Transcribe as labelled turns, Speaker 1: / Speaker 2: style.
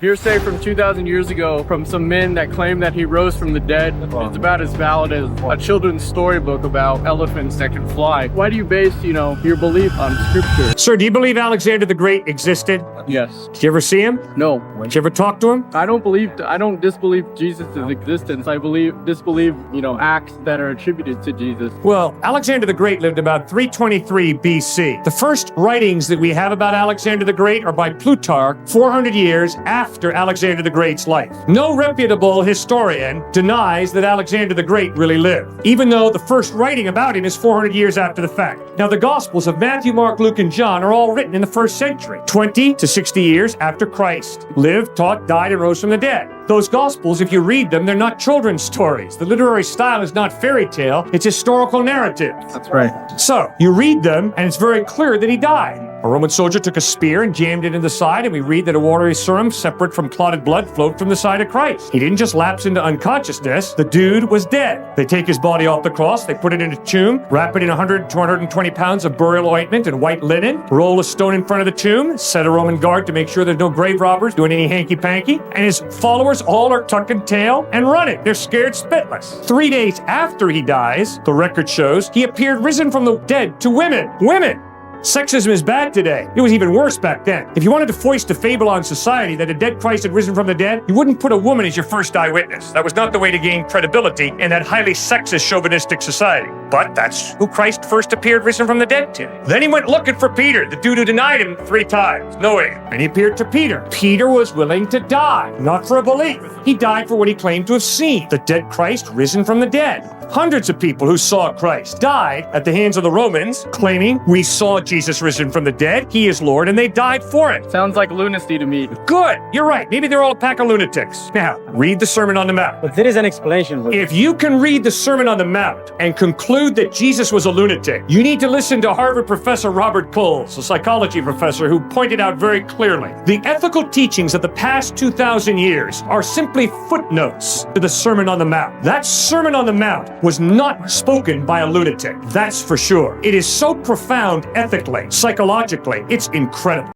Speaker 1: Hearsay from 2,000 years ago from some men that claim that he rose from the dead. It's about as valid as a children's storybook about elephants that can fly. Why do you base, your belief on scripture?
Speaker 2: Sir, do you believe Alexander the Great existed?
Speaker 1: Yes.
Speaker 2: Did you ever see him?
Speaker 1: No.
Speaker 2: Did you ever talk to him?
Speaker 1: I don't disbelieve Jesus' existence. I disbelieve, acts that are attributed to Jesus.
Speaker 2: Well, Alexander the Great lived about 323 BC. The first writings that we have about Alexander the Great are by Plutarch, 400 years after Alexander the Great's life. No reputable historian denies that Alexander the Great really lived, even though the first writing about him is 400 years after the fact. Now, the Gospels of Matthew, Mark, Luke, and John are all written in the first century, 20 to 60 years after Christ lived, taught, died, and rose from the dead. Those Gospels, if you read them, they're not children's stories. The literary style is not fairy tale, it's historical narrative.
Speaker 1: That's right.
Speaker 2: So, you read them, and it's very clear that he died. A Roman soldier took a spear and jammed it in the side, and we read that a watery serum separate from clotted blood flowed from the side of Christ. He didn't just lapse into unconsciousness, the dude was dead. They take his body off the cross, they put it in a tomb, wrap it in 100 to 120 pounds of burial ointment and white linen, roll a stone in front of the tomb, set a Roman guard to make sure there's no grave robbers doing any hanky-panky, and his followers all are tucking tail and running. They're scared spitless. 3 days after he dies, the record shows, he appeared risen from the dead to women. Women! Sexism is bad today. It was even worse back then. If you wanted to foist a fable on society that a dead Christ had risen from the dead, you wouldn't put a woman as your first eyewitness. That was not the way to gain credibility in that highly sexist, chauvinistic society. But that's who Christ first appeared risen from the dead to. Then he went looking for Peter, the dude who denied him 3 times. No way. And he appeared to Peter. Peter was willing to die, not for a belief. He died for what he claimed to have seen, the dead Christ risen from the dead. Hundreds of people who saw Christ died at the hands of the Romans, claiming, we saw Jesus risen from the dead, he is Lord, and they died for it.
Speaker 1: Sounds like lunacy to me.
Speaker 2: Good, you're right. Maybe they're all a pack of lunatics. Now, read the Sermon on the Mount.
Speaker 3: But there is an explanation.
Speaker 2: If you can read the Sermon on the Mount and conclude that Jesus was a lunatic, you need to listen to Harvard professor Robert Coles, a psychology professor, who pointed out very clearly, the ethical teachings of the past 2,000 years are simply footnotes to the Sermon on the Mount. That Sermon on the Mount was not spoken by a lunatic, that's for sure. It is so profound ethically, psychologically, it's incredible.